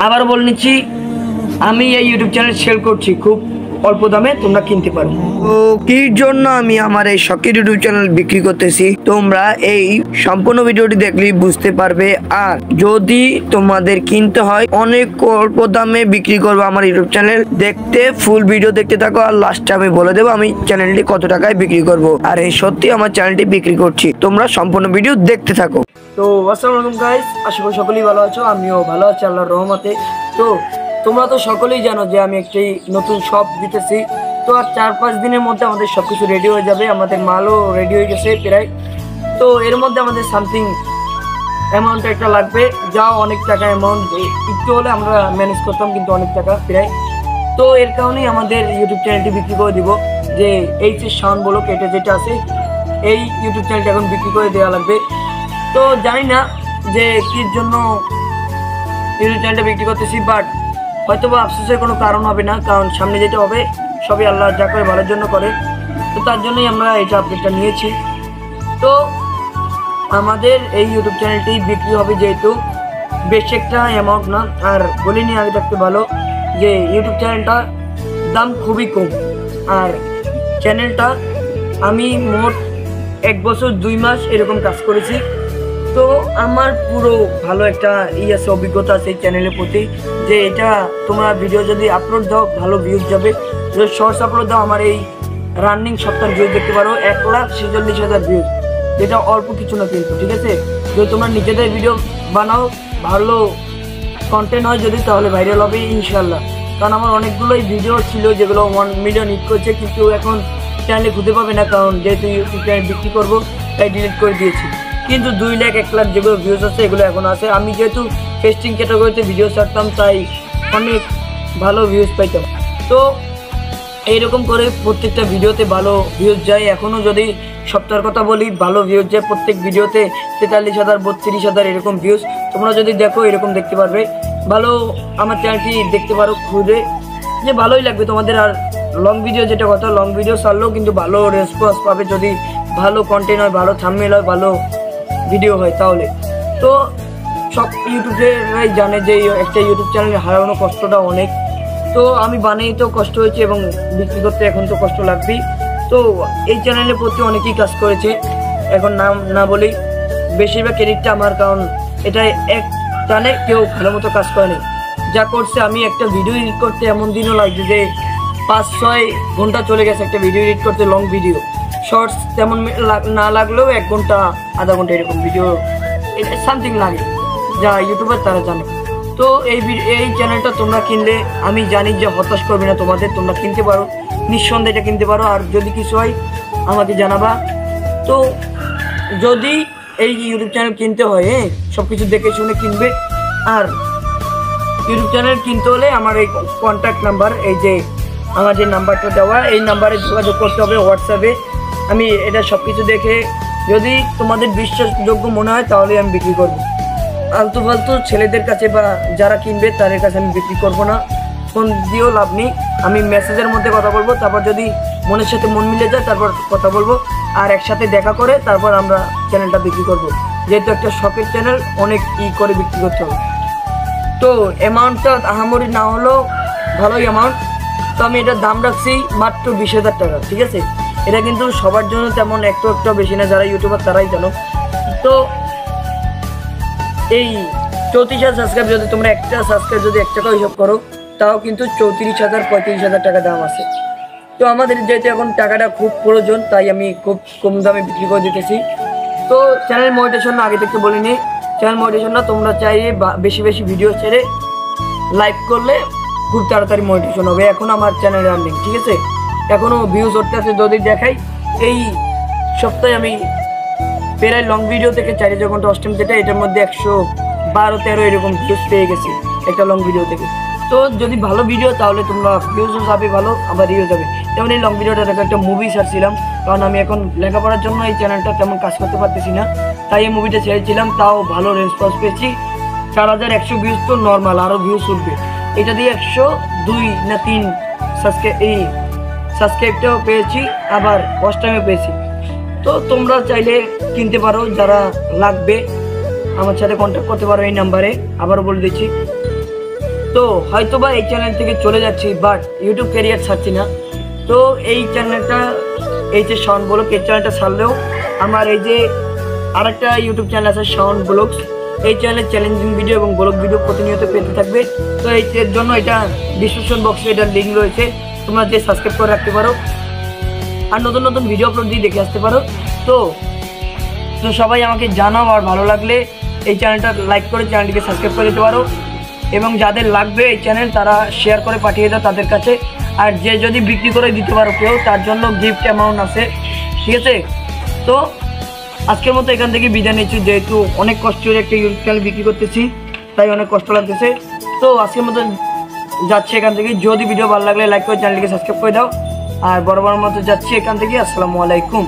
আবার বলে নিচ্ছি, আমি এই ইউটিউব চ্যানেল সেল করছি খুব অল্প দামে, তোমরা কিনতে পারো। তো কি জন্য আমি আমার এই শখের ইউটিউব চ্যানেল বিক্রি করতেছি, তোমরা এই সম্পূর্ণ ভিডিওটি দেখলেই বুঝতে পারবে। আর যদি তোমাদের কিনতে হয়, অনেক অল্প দামে বিক্রি করবো আমার ইউটিউব চ্যানেল। দেখতে ফুল ভিডিও দেখতে থাকো, আর লাস্টে আমি বলে দেবো আমি চ্যানেলটি কত টাকায় বিক্রি করব। আর এই সত্যি আমার চ্যানেলটি বিক্রি করছি, তোমরা সম্পূর্ণ ভিডিও দেখতে থাকো। তো আসসালামু আলাইকুম গাইস, আশা করি সকলেই ভালো আছো, আমিও ভালো আছি আল্লাহর রহমতে। তো তোমরা তো সকলেই জানো যে আমি একটি নতুন শপ দিতেছি। তো আর 4-5 দিনের মধ্যে আমাদের সবকিছু রেডি হয়ে যাবে, আমাদের মালও রেডি হয়ে গেছে প্রায়। তো এর মধ্যে আমাদের সামথিং অ্যামাউন্ট একটা লাগবে, যা অনেক টাকা অ্যামাউন্ট, একটু হলে আমরা ম্যানেজ করতাম, কিন্তু অনেক টাকা প্রায়। তো এর কারণেই আমাদের ইউটিউব চ্যানেলটি বিক্রি করে দিব, যে এইচএস সাউন্ড বলো এটা যেটা আছে, এই ইউটিউব চ্যানেলটা এখন বিক্রি করে দেওয়া লাগবে। তো জানি না যে কির জন্য ইউটিউব চ্যানেলটা বিক্রি করতেছি, বাট হয়তো বা আফসোসের কোনো কারণ হবে না, কারণ সামনে যেটা হবে সবই আল্লাহ যা করে ভালোর জন্য করে। তো তার জন্যই আমরা এটা আপডেটটা নিয়েছি। তো আমাদের এই ইউটিউব চ্যানেলটি বিক্রি হবে, যেহেতু বেশি একটা অ্যামাউন্ট না। আর বলিনি আগে থাকতে ভালো যে ইউটিউব চ্যানেলটার দাম খুবই কম। আর চ্যানেলটা আমি মোট 1 বছর 2 মাস এরকম কাজ করেছি। তো আমার পুরো ভালো একটা আছে, অভিজ্ঞতা আছে এই চ্যানেলের প্রতি, যে এটা তোমরা ভিডিও যদি আপলোড দাও ভালো ভিউজ যাবে। যদি শর্টস আপলোড দাও, আমার এই রানিং সপ্তাহ ভিউজ দেখতে পারো 1,46,000 ভিউজ, যেটা অল্প কিছু না কিন্তু, ঠিক আছে। যদি তোমরা নিজেদের ভিডিও বানাও, ভালো কন্টেন্ট হয় যদি, তাহলে ভাইরাল হবে ইনশাল্লাহ। কারণ আমার অনেকগুলোই ভিডিও ছিল যেগুলো 1 মিলিয়ন হিট করেছে, কিন্তু এখন চ্যানেলে খুঁজে পাবে না, কারণ যেহেতু ইউটিউব চ্যানেল বিক্রি করবো তাই ডিলিট করে দিয়েছি। কিন্তু 2 লাখ 1 লাখ যেগুলো ভিউজ আছে এগুলো এখন আছে। আমি যেহেতু টেস্টিং ক্যাটাগরিতে ভিডিও ছাড়তাম, তাই অনেক ভালো ভিউজ পাইতাম। তো এইরকম করে প্রত্যেকটা ভিডিওতে ভালো ভিউজ যায়। এখনও যদি সপ্তাহের কথা বলি, ভালো ভিউজ যায় প্রত্যেক ভিডিওতে 43,000 32,000 এরকম ভিউজ। তোমরা যদি দেখো এরকম দেখতে পারবে, ভালো আমার চ্যানেলটি দেখতে পারো খুঁজে, যে ভালোই লাগবে তোমাদের। আর লং ভিডিও যেটা কথা, লং ভিডিও ছাড়লেও কিন্তু ভালো রেসপন্স পাবে, যদি ভালো কন্টেন্ট হয়, ভালো থাম্বনেল হয়, ভালো ভিডিও হয় তাহলে। তো সব ইউটিউবেরাই জানে যে একটা ইউটিউব চ্যানেল হারানো কষ্টটা অনেক। তো আমি বানাই তো কষ্ট হয়েছে, এবং বিক্রি করতে এখন তো কষ্ট লাগবেই। তো এই চ্যানেলের প্রতি অনেকেই কাজ করেছে, এখন নাম না বলি, বেশিরভাগ ক্রেডিটটা আমার, কারণ এটা এক টানে কেউ ভালো মতো কাজ করেনি। যা করছে, আমি একটা ভিডিও এডিট করতে এমন দিনও লাগছে যে 5-6 ঘন্টা চলে গেছে একটা ভিডিও এডিট করতে, লং ভিডিও। শর্টস তেমন না লাগলেও 1 ঘন্টা আধা ঘন্টা এরকম ভিডিও সামথিং লাগে, যা ইউটিউবার তারা জানে। তো এই চ্যানেলটা তোমরা কিনলে আমি জানি যে হতাশ করবে না তোমাদের, তোমরা কিনতে পারো, নিঃসন্দেহে এটা কিনতে পারো। আর যদি কিছু হয় আমাকে জানাবা। তো যদি এই ইউটিউব চ্যানেল কিনতে হয়, সব কিছু দেখে শুনে কিনবে। আর ইউটিউব চ্যানেল কিনতে হলে আমার এই কন্ট্যাক্ট নাম্বার, এই যে আমার যে নাম্বারটা দেওয়া, এই নাম্বারে যোগাযোগ করতে হবে হোয়াটসঅ্যাপে। আমি এটা সব কিছু দেখে যদি তোমাদের বিশ্বাসযোগ্য মনে হয় তাহলে আমি বিক্রি করবো। আলতু ফালতু ছেলেদের কাছে বা যারা কিনবে তাদের কাছে আমি বিক্রি করবো না, ফোন দিয়েও লাভ নেই। আমি মেসেজের মধ্যে কথা বলবো, তারপর যদি মনের সাথে মন মিলে যায় তারপর কথা বলবো, আর একসাথে দেখা করে তারপর আমরা চ্যানেলটা বিক্রি করব। যেহেতু একটা শখের চ্যানেল, অনেক করে বিক্রি করতে হবে। তো অ্যামাউন্টটা আহামরি না হলেও ভালোই অ্যামাউন্ট। তো আমি এটার দাম রাখছি মাত্র 20,000 টাকা, ঠিক আছে। এটা কিন্তু সবার জন্য তেমন একটু বেশি না, যারা ইউটিউবার তারাই জানো। তো এই 34,000 সাবস্ক্রাইব, যদি তোমরা একটা সাবস্ক্রাইব যদি 1 টাকা হিসাব করো, তাও কিন্তু 34,000 35,000 টাকা দাম আছে। তো আমাদের যেহেতু এখন টাকাটা খুব প্রয়োজন, তাই আমি খুব কম দামে বিক্রি করে দিতেছি। তো চ্যানেল মনিটাইজেশন আগে থেকে বলিনি, চ্যানেল মনিটাইজেশন না, তোমরা চাইলে বেশি বেশি ভিডিও ছেড়ে লাইক করলে খুব তাড়াতাড়ি মনিটাইজেশন হবে। এখন আমার চ্যানেল রানিং, ঠিক আছে, এখনও ভিউজ উঠতে আছে। যদি দেখাই এই সপ্তাহে আমি প্রায় লং ভিডিও থেকে 4 ঘন্টা অষ্টম, যেটা এটার মধ্যে 112-13 এরকম ভিউজ পেয়ে গেছি একটা লং ভিডিও থেকে। তো যদি ভালো ভিডিও তাহলে তোমরা ভিউজও যাবে ভালো, আবার ইয়েও যাবে। যেমন এই লং ভিডিওটা দেখো, একটা মুভি ছাড়ছিলাম, কারণ আমি এখন লেখাপড়ার জন্য এই চ্যানেলটা তেমন কাজ করতে পারতেছি না, তাই এই মুভিটা ছেড়েছিলাম। তাও ভালো রেসপন্স পেয়েছি, 4100 ভিউজ তো নর্মাল, আরও ভিউজ উঠবে। এটা দিয়ে 102 না 3 সাবস্ক্রাইবটাও পেয়েছি, আবার ফার্স্ট টাইমে পেয়েছি। তো তোমরা চাইলে কিনতে পারো, যারা লাগবে আমার সাথে কন্ট্যাক্ট করতে পারো এই নাম্বারে। আবারও বলে দিচ্ছি তো হয়তোবা এই চ্যানেল থেকে চলে যাচ্ছি, বাট ইউটিউব ক্যারিয়ার ছাড়ছি না। তো এই চ্যানেলটা, এই যে শাওন ব্লগ, এই চ্যানেলটা ছাড়লেও আমার এই যে আরেকটা ইউটিউব চ্যানেল আছে শাওন ব্লগস, এই চ্যানেলে চ্যালেঞ্জিং ভিডিও এবং ব্লগ ভিডিও প্রতিনিয়ত পেতে থাকবে। তো এর জন্য এটা ডিসক্রিপশন বক্সে এটার লিঙ্ক রয়েছে, তোমরা যে সাবস্ক্রাইব করে রাখতে পারো আর নতুন নতুন ভিডিও আপলোড দিয়ে দেখে আসতে পারো। তো সবাই আমাকে জানাও, আর ভালো লাগলে এই চ্যানেলটা লাইক করে চ্যানেলটিকে সাবস্ক্রাইব করে দিতে পারো, এবং যাদের লাগবে এই চ্যানেল তারা শেয়ার করে পাঠিয়ে দাও তাদের কাছে। আর যে যদি বিক্রি করে দিতে পারো কেউ, তার জন্য গিফট অ্যামাউন্ট আছে, ঠিক আছে? তো আজকের মতো এখান থেকে বিদায় নিচ্ছি, যেহেতু অনেক কষ্টের একটা ইউটিউব চ্যানেল বিক্রি করতেছি, তাই অনেক কষ্ট লাগতেছে। তো আজকের মতো যাচ্ছি এখান থেকে। যদি ভিডিও ভালো লাগলে লাইক করে চ্যানেলটিকে সাবস্ক্রাইব করে দাও, আর বড় মতো যাচ্ছি এখান থেকে। আসসালামু আলাইকুম।